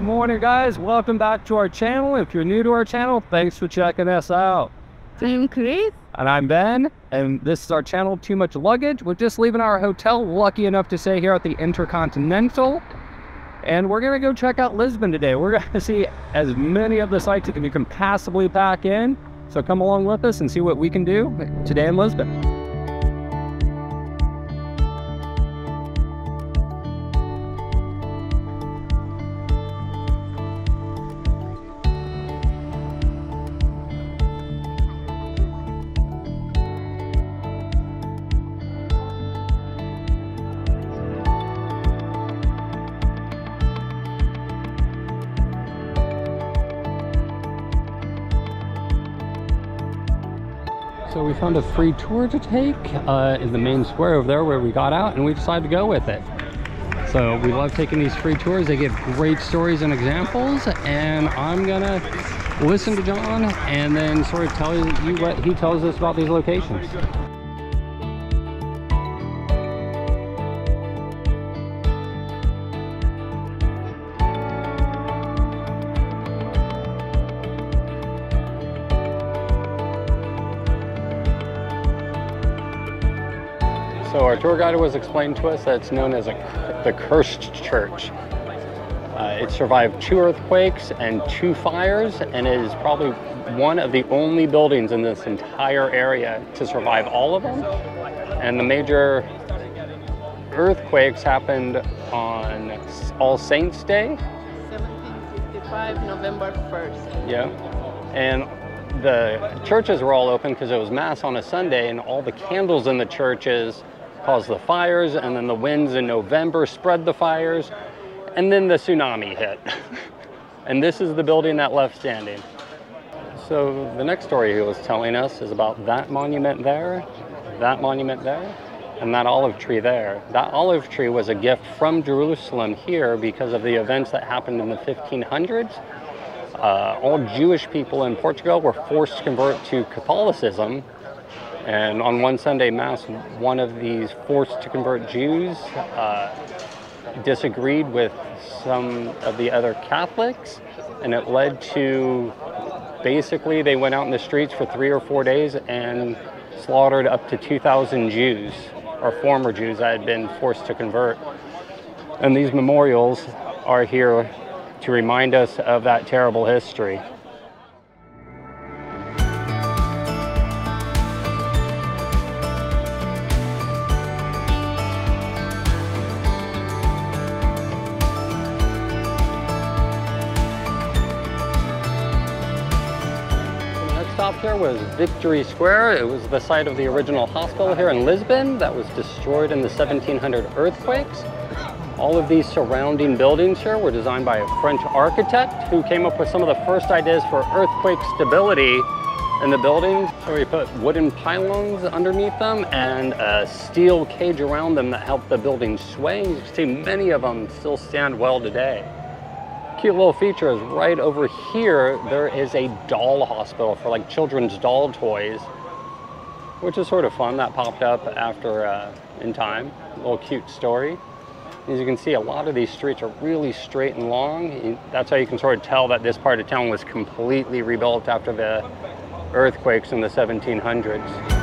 Morning, guys. Welcome back to our channel. If you're new to our channel, thanks for checking us out. I'm Chris. And I'm Ben, and this is our channel, Too Much Luggage. We're just leaving our hotel, lucky enough to stay here at the Intercontinental. And we're going to go check out Lisbon today. We're going to see as many of the sites that we can possibly pack in. So come along with us and see what we can do today in Lisbon. So we found a free tour to take in the main square over there where we got out, and we decided to go with it. So we love taking these free tours. They give great stories and examples, and I'm gonna listen to John and then sort of tell you what he tells us about these locations. So our tour guide was explaining to us that it's known as the Cursed Church. It survived 2 earthquakes and 2 fires, and it is probably one of the only buildings in this entire area to survive all of them. And the major earthquakes happened on All Saints Day. 1755, November 1st. Yeah, and the churches were all open because it was Mass on a Sunday, and all the candles in the churches caused the fires, and then the winds in November spread the fires, and then the tsunami hit. And this is the building that left standing. So the next story he was telling us is about that monument there, and that olive tree there. That olive tree was a gift from Jerusalem here because of the events that happened in the 1500s. All Jewish people in Portugal were forced to convert to Catholicism. And on one Sunday Mass, one of these forced to convert Jews disagreed with some of the other Catholics, and it led to, basically, they went out in the streets for 3 or 4 days and slaughtered up to 2,000 Jews, or former Jews that had been forced to convert. And these memorials are here to remind us of that terrible history. Here was Victory Square. It was the site of the original hospital here in Lisbon that was destroyed in the 1700 earthquakes. All of these surrounding buildings here were designed by a French architect who came up with some of the first ideas for earthquake stability in the buildings. So we put wooden pylons underneath them and a steel cage around them that helped the buildings sway. You can see many of them still stand well today. Cute little feature is right over here, there is a doll hospital for like children's doll toys, which is sort of fun. That popped up after in time. A little cute story. As you can see, a lot of these streets are really straight and long. That's how you can sort of tell that this part of town was completely rebuilt after the earthquakes in the 1700s.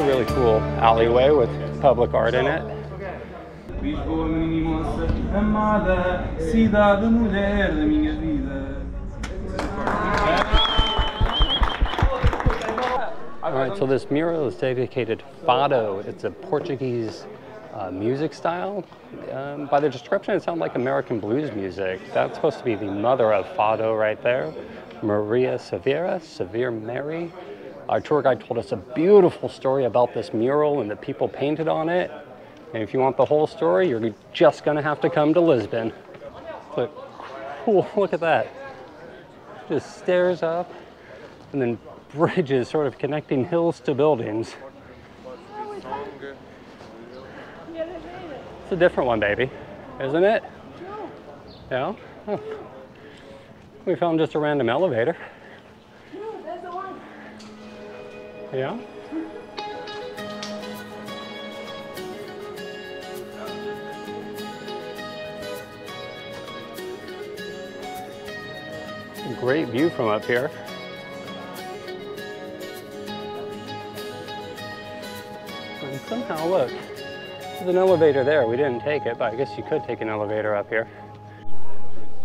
Really cool alleyway with public art in it. Alright, so this mural is dedicated to Fado. It's a Portuguese music style. By the description, it sounds like American blues music. That's supposed to be the mother of Fado right there. Maria Severa, Severe Mary. Our tour guide told us a beautiful story about this mural and the people painted on it. And if you want the whole story, you're just gonna have to come to Lisbon. But cool, look at that. Just stairs up and then bridges sort of connecting hills to buildings. It's a different one, baby, isn't it? Yeah? Oh. We found just a random elevator. Yeah? Great view from up here. And somehow, look, there's an elevator there. We didn't take it, but I guess you could take an elevator up here.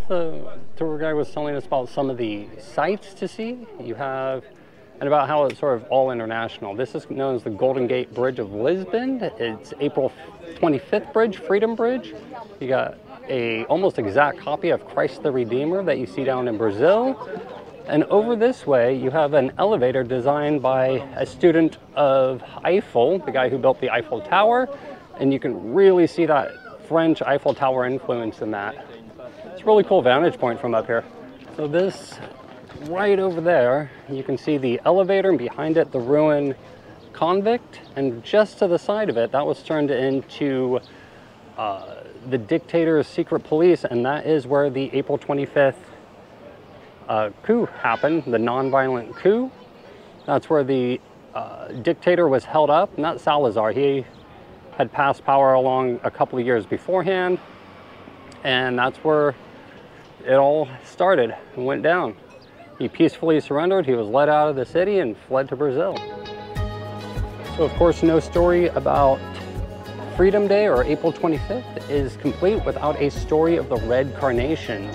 The tour guide was telling us about some of the sights to see. You have, and about how it's sort of all international. This is known as the Golden Gate Bridge of Lisbon. It's April 25th Bridge, Freedom Bridge. You got a almost exact copy of Christ the Redeemer that you see down in Brazil. And over this way, you have an elevator designed by a student of Eiffel, the guy who built the Eiffel Tower. And you can really see that French Eiffel Tower influence in that. It's a really cool vantage point from up here. So this, right over there, you can see the elevator, and behind it, the ruined convict. And just to the side of it, that was turned into the dictator's secret police, and that is where the April 25th coup happened, the non-violent coup. That's where the dictator was held up, not Salazar. He had passed power along a couple of years beforehand, and that's where it all started and went down. He peacefully surrendered, he was let out of the city and fled to Brazil. So of course, no story about Freedom Day or April 25th is complete without a story of the red carnations.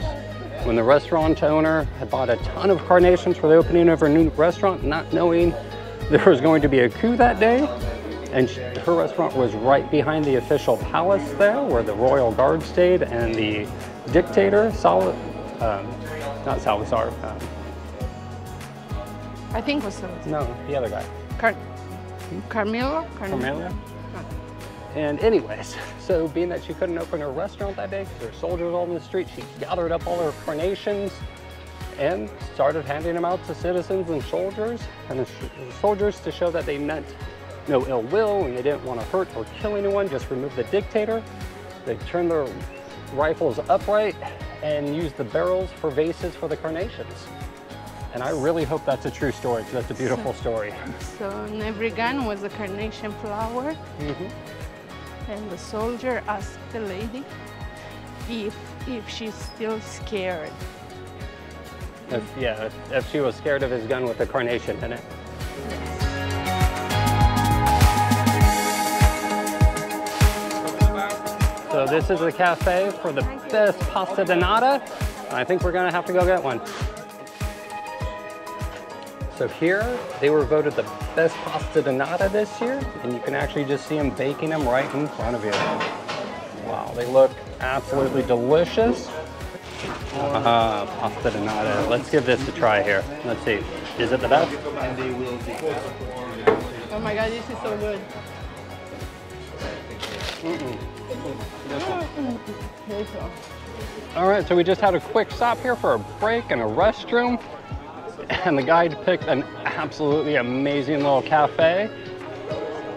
When the restaurant owner had bought a ton of carnations for the opening of her new restaurant, not knowing there was going to be a coup that day, and her restaurant was right behind the official palace there where the royal guard stayed, and the dictator, not Salazar. I think it was Salazar. No, the other guy. Carmelo? Carmelo? And anyways, so being that she couldn't open her restaurant that day, there were soldiers all in the street, she gathered up all her carnations and started handing them out to citizens and soldiers, to show that they meant no ill will and they didn't want to hurt or kill anyone, just remove the dictator. They turned their rifles upright and used the barrels for vases for the carnations. And I really hope that's a true story, because that's a beautiful story. So in every gun was a carnation flower. And the soldier asked the lady if she's still scared. If she was scared of his gun with the carnation in it. So this is the cafe for the best pasta di nata. I think we're gonna have to go get one. So here, they were voted the best pasta di nata this year, and you can actually just see them baking them right in front of you. Wow, they look absolutely delicious. Pasta di nata. Let's give this a try here. Let's see. Is it the best? Oh my God, this is so good. All right, so we just had a quick stop here for a break and a restroom. And the guide picked an absolutely amazing little cafe.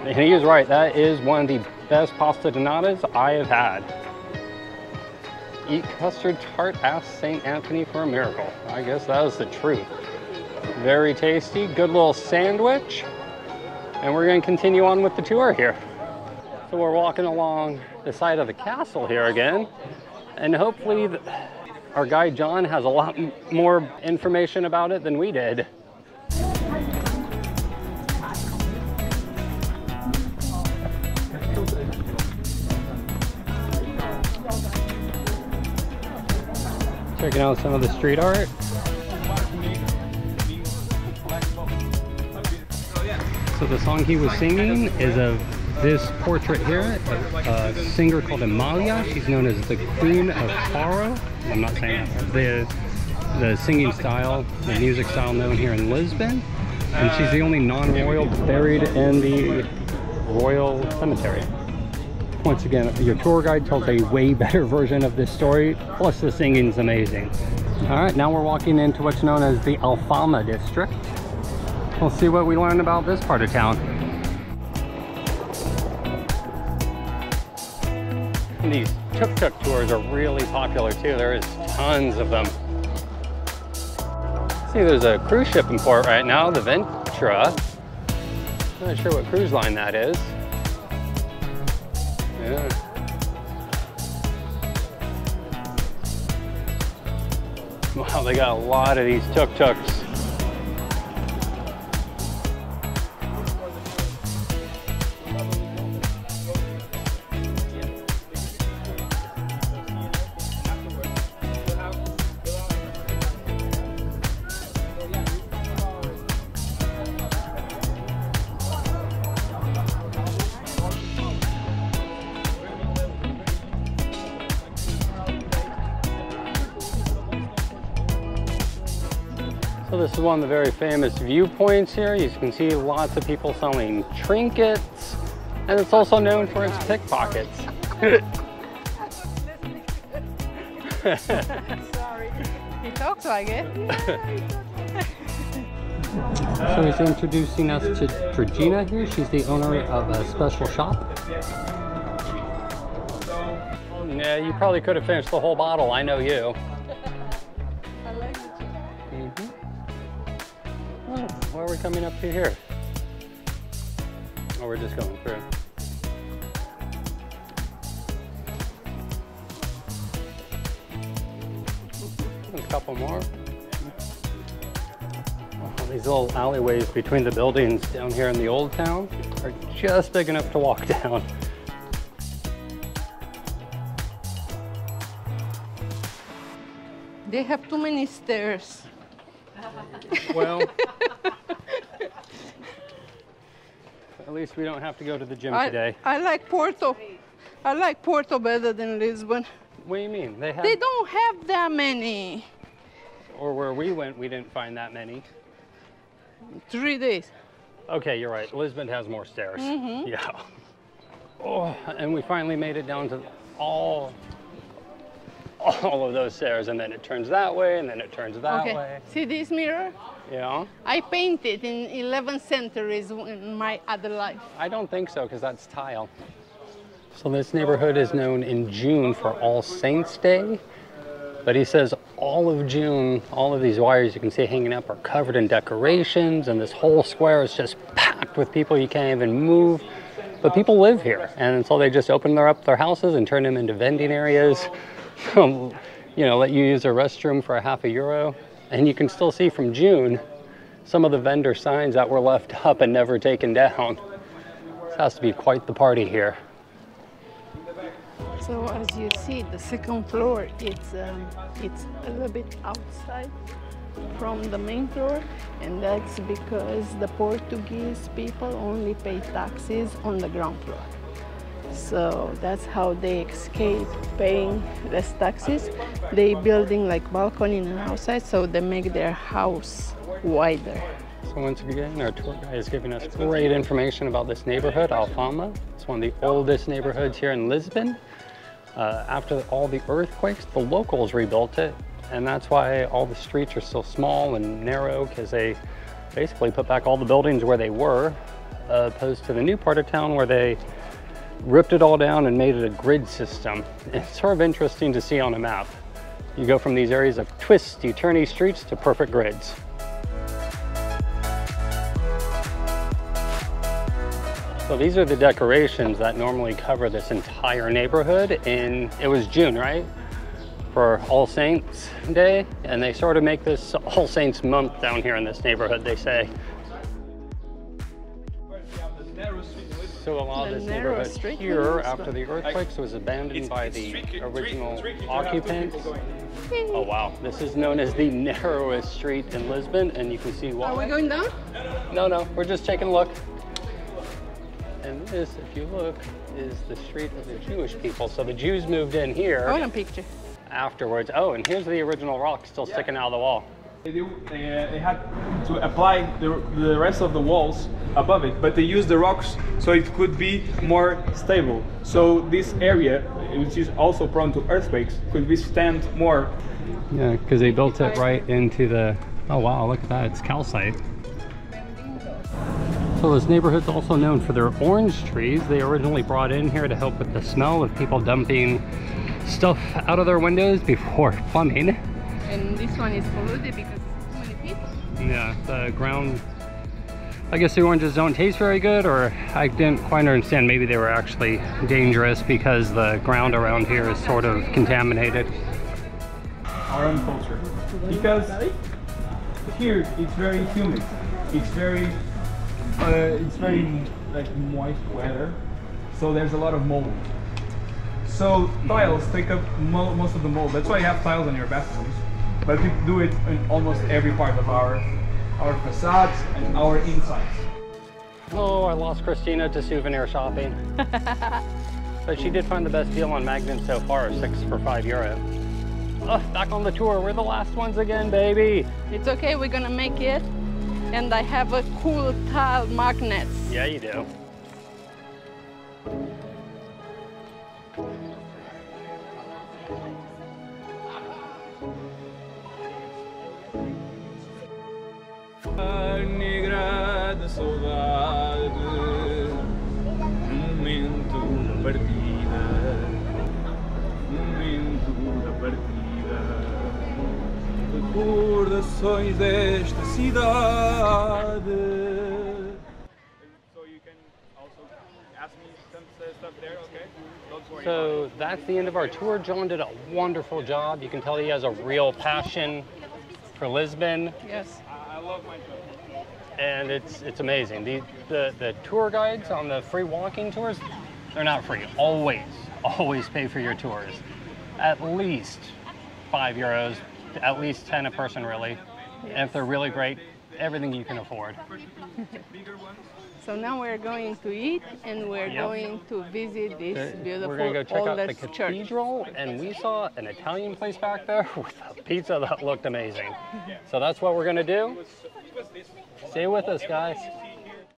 And he was right, that is one of the best pasta di natas I have had. Eat custard tart, ask St. Anthony for a miracle. I guess that was the truth. Very tasty, good little sandwich. And we're gonna continue on with the tour here. So we're walking along the side of the castle here again. And hopefully, our guide John has a lot more information about it than we did. Checking out some of the street art. So the song he was singing is of this portrait here, a singer called Amalia. She's known as the Queen of Faro. I'm not saying that. The singing style, the music style known here in Lisbon. And she's the only non-royal buried in the royal cemetery. Once again, your tour guide tells a way better version of this story, plus the singing's amazing. All right, now we're walking into what's known as the Alfama district. We'll see what we learn about this part of town. And these tuk-tuk tours are really popular too. There is tons of them. See, there's a cruise ship in port right now, the Ventura. Not sure what cruise line that is. Yeah. Wow, they got a lot of these tuk-tuks. So this is one of the very famous viewpoints here. You can see lots of people selling trinkets, and it's also known for its pickpockets. Sorry. He talks like it. So he's introducing us to Regina here. She's the owner of a special shop. Yeah, you probably could have finished the whole bottle. I know you. I like it. Oh, why are we coming up to here? Oh, we're just going through. A couple more. Oh, these little alleyways between the buildings down here in the old town are just big enough to walk down. They have too many stairs. Well, at least we don't have to go to the gym today. I like Porto. I like Porto better than Lisbon. What do you mean? They don't have that many. Or where we went, we didn't find that many. 3 days. Okay, you're right. Lisbon has more stairs. Yeah. Oh, and we finally made it down to all of those stairs, and then it turns that way, and then it turns that way. See this mirror? Yeah. I painted in 11th centuries in my other life. I don't think so, because that's tile. So this neighborhood is known in June for All Saints Day, but he says all of June, all of these wires you can see hanging up are covered in decorations, and this whole square is just packed with people. You can't even move, but people live here, and so they just open up their houses and turn them into vending areas. You know, let you use a restroom for €0.50, and you can still see from June some of the vendor signs that were left up and never taken down. This has to be quite the party here. So as you see, the second floor, it's a little bit outside from the main floor, and that's because the Portuguese people only pay taxes on the ground floor. So that's how they escape paying less taxes. They building like balcony and outside, so they make their house wider. So once again, our tour guide is giving us great information about this neighborhood, Alfama. It's one of the oldest neighborhoods here in Lisbon. After all the earthquakes, the locals rebuilt it, and that's why all the streets are so small and narrow, because they basically put back all the buildings where they were, opposed to the new part of town where they ripped it all down and made it a grid system. It's sort of interesting to see on a map. You go from these areas of twisty, turny streets to perfect grids. So these are the decorations that normally cover this entire neighborhood. And it was June, right? For All Saints Day. And they sort of make this All Saints month down here in this neighborhood, they say. So a lot of this neighborhood here, after the earthquakes, was abandoned by the original occupants. Oh wow, this is known as the narrowest street in Lisbon, and you can see why. Are we going down? No, we're just taking a look. And this, if you look, is the street of the Jewish people. So the Jews moved in here. I want a picture. Afterwards. Oh, and here's the original rock still sticking out of the wall. They had to apply the rest of the walls above it, but they used the rocks so it could be more stable. So this area, which is also prone to earthquakes, could withstand more. Yeah, because they built it right into the... Oh wow, look at that, it's calcite. So this neighborhood's also known for their orange trees. They originally brought in here to help with the smell of people dumping stuff out of their windows before plumbing. And this one is polluted because too many people. Yeah, the ground, I guess the oranges don't taste very good, or I didn't quite understand. Maybe they were actually dangerous because the ground around here is sort of contaminated. Our own culture. Because here it's very humid. It's very like moist weather. So there's a lot of mold. So tiles take up most of the mold. That's why you have tiles on your bathrooms. But we do it in almost every part of our facades and our insides. Oh, I lost Christina to souvenir shopping. But she did find the best deal on magnets so far, 6 for €5. Oh, back on the tour. We're the last ones again, baby. It's okay, we're gonna make it. And I have a cool tile magnets. Yeah, you do. Negra de saudade, momento da partida, momento da partida, recordações desta cidade. So you can also ask me some stuff there, okay? Don't worry. So that's the end of our tour. John did a wonderful job. You can tell he has a real passion for Lisbon. Yes. I love my job. And it's amazing. The tour guides on the free walking tours, they're not free. Always pay for your tours. At least €5, at least 10 a person really. Yes. And if they're really great, everything you can afford. So now we're going to eat and we're going to visit this beautiful We're going to go check out the oldest cathedral, church. and we saw an Italian place back there with a pizza that looked amazing. So that's what we're going to do. Stay with us, guys.